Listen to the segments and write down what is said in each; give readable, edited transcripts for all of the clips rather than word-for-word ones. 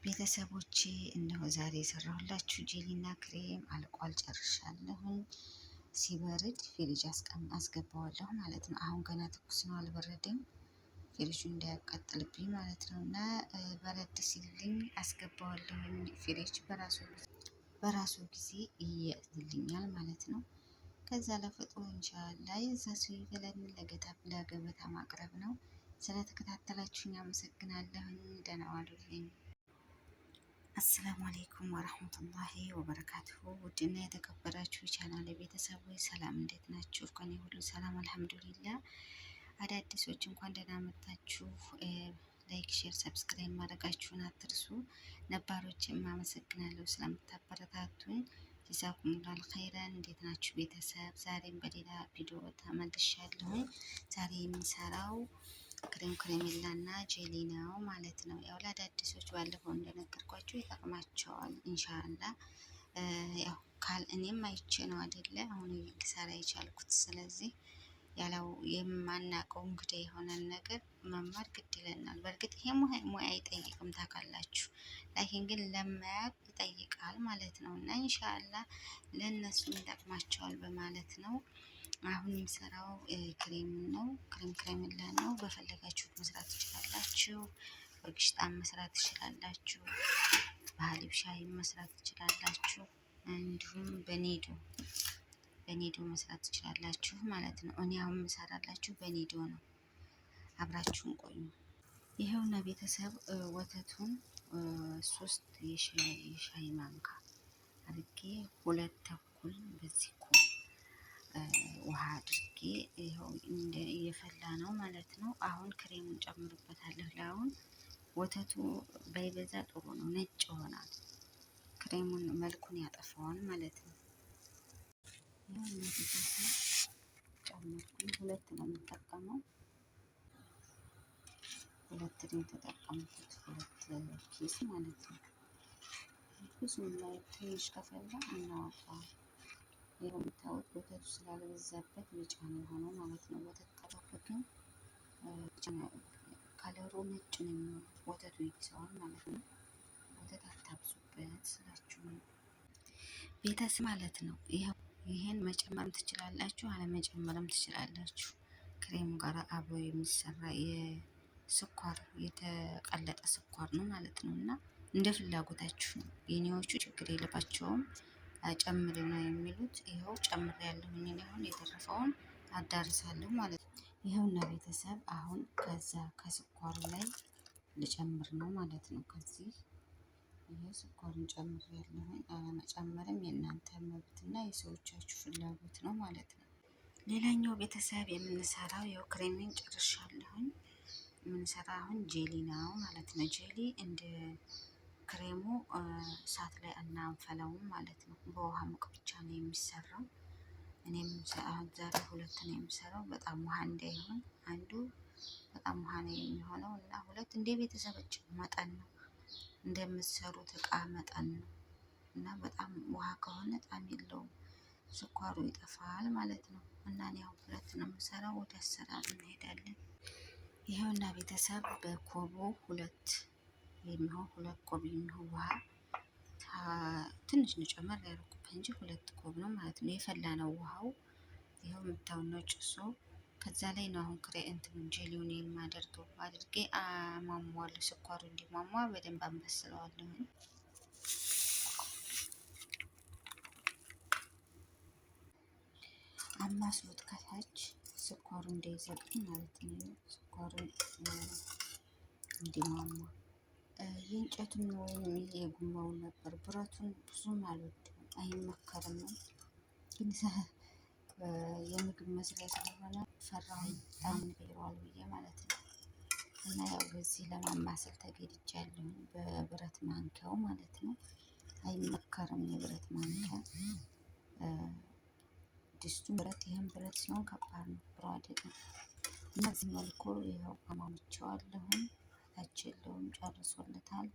ቤተሰቦቼ እነሆ ዛሬ የሰራሁላችሁ ጄሊና ክሬም አልቋል፣ ጨርሻለሁኝ። ሲበርድ ፍሪጅ አስገባዋለሁ ማለት ነው። አሁን ገና ትኩስ ነው፣ አልበረደም። ፍሪጁ እንዳያቃጥልብኝ ማለት ነው። እና በረድ ሲልኝ አስገባዋለሁኝ። ፍሪጅ በራሱ ጊዜ ይይዝልኛል ማለት ነው። ከዛ ለፍጦ እንሻላ የዛ ሰው ይበለን ለገበታ ማቅረብ ነው። ስለተከታተላችሁኝ አመሰግናለሁኝ። ደህና ዋሉልኝ። አሰላሙ አሌይኩም ወረህመቱላሂ ወበረካቱሁ። ውድና የተከበራችሁ የቻናሌ ቤተሰቦች ሰላም፣ እንዴት ናችሁ? ከኔ ሁሉ ሰላም አልሐምዱሊላ። አዳዲሶች እንኳን ደህና መጣችሁ። ላይክ፣ ሼር፣ ሰብስክራይብ ማድረጋችሁን አትርሱ። ነባሮችም አመሰግናለሁ ስለምታበረታቱኝ። ጀዛኩሙላሁ ኸይረን። እንዴት ናችሁ ቤተሰብ? ዛሬም በሌላ ቪዲዮ ተመልሻለሁኝ። ዛሬ የምሰራው ክሬም ከረሜላ እና ጄሊ ነው ማለት ነው። ያው ለአዳዲሶች ባለፈው እንደነገርኳችሁ ይጠቅማቸዋል ኢንሻአላ። ያው እኔም አይቼ ነው አይደለ አሁን ልሰራ የቻልኩት። ስለዚህ ያለው የማናውቀው እንግዲህ የሆነን ነገር መማር ግድ ይለናል። በእርግጥ ይሄ ሙያ አይጠይቅም ታውቃላችሁ፣ ላኪን ግን ለማያውቅ ይጠይቃል ማለት ነው። እና ኢንሻአላ ለእነሱ ይጠቅማቸዋል በማለት ነው። አሁን የምሰራው ክሬም ነው። ከረሜላ ነው። በፈለጋችሁት መስራት ትችላላችሁ። በግሽጣም መስራት ትችላላችሁ። በሀሊብ ሻይ መስራት ትችላላችሁ። እንዲሁም በኔዶ መስራት ትችላላችሁ ማለት ነው። እኔ አሁን የምሰራላችሁ በኔዶ ነው። አብራችሁን ቆዩ። ይኸውና ቤተሰብ ወተቱን 3 የሻይ ማንካ አድርጌ 2 ተኩል በዚህ ውሃ አድርጌ ይኸው እየፈላ ነው ማለት ነው። አሁን ክሬሙን ጨምርበታለሁ። ለአሁን ወተቱ ባይበዛ ጥሩ ነው፣ ነጭ ይሆናል። ክሬሙን መልኩን ያጠፋዋል ማለት ነው። ጨምርኩኝ። 2 ነው የምጠቀመው፣ 2 ነው የተጠቀምኩት፣ 2 ኪስ ማለት ነው። ብዙም ላይ ትንሽ ከፈላ እናወጣዋል። የምታዩት ወተቱ ስላልበዛበት ቢጫ ነው የሆነው ማለት ነው። ወተት ከታበት ግን ከለሩ ነጭ ነው የሚሆነው። ወተቱ ይብሰዋል ማለት ነው። ወተት አታብዙበት ስላችሁ ነው ቤተሰብ ማለት ነው። ይሄን መጨመርም ትችላላችሁ፣ አለመጨመርም ትችላላችሁ። ክሬም ጋር አብሮ የሚሰራ የስኳር የተቀለጠ ስኳር ነው ማለት ነው። እና እንደ ፍላጎታችሁ ነው። የኔዎቹ ችግር የለባቸውም። ጨምሬው ነው የሚሉት። ይኸው ጨምሬ ያለሁኝ አሁን የተረፈውን አዳርሳለሁ ማለት ነው። ይኸውና ቤተሰብ አሁን ከዛ ከስኳሩ ላይ ልጨምር ነው ማለት ነው። ከዚህ ይሄ ስኳሩን ጨምሬ ያለሁኝ። አለመጨመርም የእናንተ መብትና የሰዎቻችሁ ፍላጎት ነው ማለት ነው። ሌላኛው ቤተሰብ የምንሰራው ያው ክሬሜን ጨርሻለሁኝ። የምንሰራ አሁን ጄሊ ነው ማለት ነው። ጄሊ እንደ ክሬሙ እሳት ላይ አናንፈለውም ማለት ነው። በውሃ ሙቅ ብቻ ነው የሚሰራው። እኔም አሁን ዛሬ 2 ነው የሚሰራው። በጣም ውሃ እንዳይሆን፣ አንዱ በጣም ውሃ ነው የሚሆነው እና 2 እንደ ቤተሰባችሁ መጠን ነው፣ እንደምትሰሩት እቃ መጠን ነው። እና በጣም ውሃ ከሆነ ጣዕም የለውም፣ ስኳሩ ይጠፋል ማለት ነው። እና እኔ አሁን 2 ነው የምሰራው። ወደ አሰራር እንሄዳለን። ይኸውና ቤተሰብ በኮቦ 2 የሚሆን 2 ኮብ የሚሆን ውሃ ትንሽ ነው ጨመር ያደረኩበት እንጂ 2 ኮብ ነው ማለት ነው። የፈላ ነው ውሃው። ይኸው የምታዩት ነው ጭሱ። ከዛ ላይ ነው አሁን እንትኑን ጄሊውን የማደርገው። አድርጌ አሟሟዋለሁ። ስኳሩ እንዲሟሟ በደንብ አንበስለዋለሁ። አማስሉት ከታች ስኳሩ እንዳይዘግኝ ማለት ነው። ስኳሩ እንዲሟሟ የእንጨቱን ወይም የጉማውን ነበር። ብረቱን ብዙም አልወድም፣ አይመከርም። ግን የምግብ መስሪያ ስለሆነ ፈራሁኝ ጣዕም ይቀይረዋል ብዬ ማለት ነው። እና ያው በዚህ ለማማሰል ተገድጃለሁ፣ በብረት ማንኪያው ማለት ነው። አይመከርም የብረት ማንኪያ። ድስቱ ብረት፣ ይህም ብረት ሲሆን ከባድ ነው፣ ብሮ አይደለም። እና በዚህ መልኩ ይኸው አማምቼዋለሁኝ። ታች የለውም፣ ጨርሶለታል።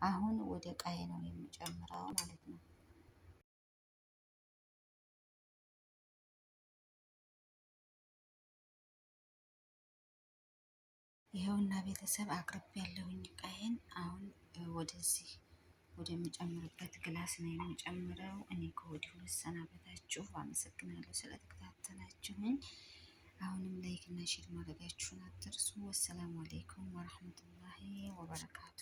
አሁን ወደ ቃይ ነው የሚጨምረው ማለት ነው። ይኸውና ቤተሰብ አቅርብ ያለሁኝ ቃይን። አሁን ወደዚህ ወደሚጨምርበት ግላስ ነው የሚጨምረው። እኔ ከወዲሁ ልሰናበታችሁ። አመሰግናለሁ ስለተከታተላችሁኝ። አሁንም ላይክ እና ሼር ማድረጋችሁን አትርሱ። ወሰላሙ አሌይኩም ወረህመቱላሂ ወበረካቱ።